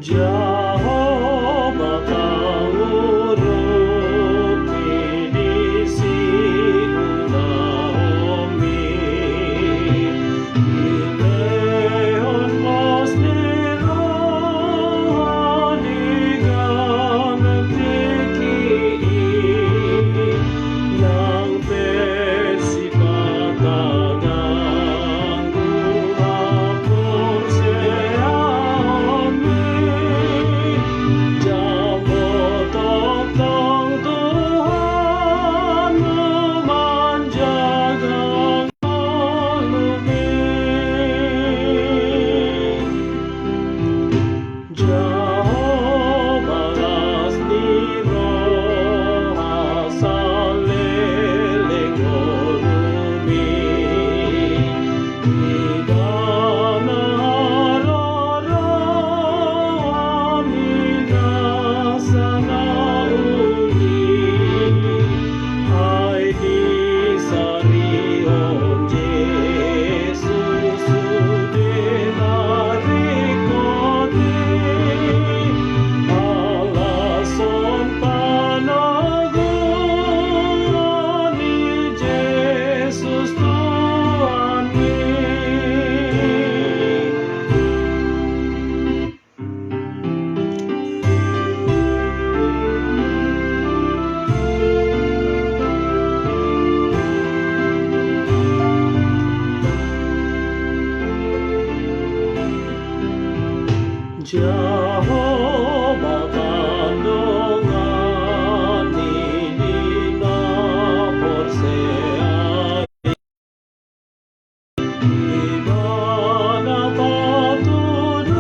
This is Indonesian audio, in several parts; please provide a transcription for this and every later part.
Jehovah urut edisi Naomi, Ileon posnero digan teki yang persipatan hapur seami jabot tong Tuhan memanjakan lumi Jehovah rasniro asalele korumi idana harara amina sanauli ai di sarion Jesus sudenarikote alason panagon ni Jesus Tuhan Jehovah kandungan dina porseai ibana patuduh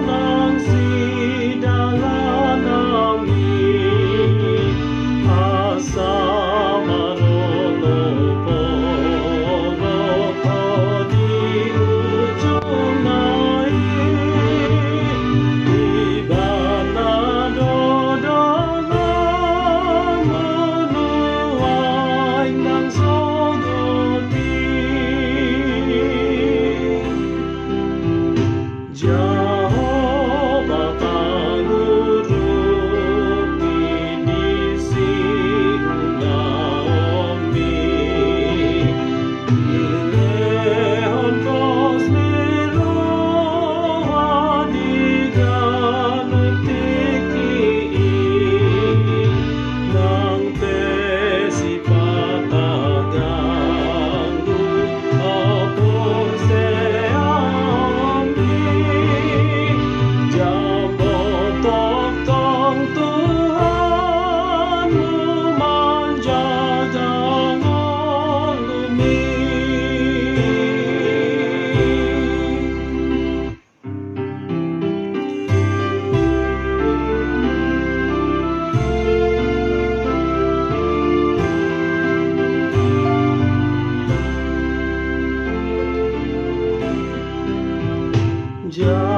nang sidalan nami asa marono poro di ujung nai ibana dodongan menuai nang sogoti Jehovah pangurut edisi Naomi Ileon posnero digan teki nang pesipatan hapur seami jabot tong Tuhan memanjakan lumi Jehovah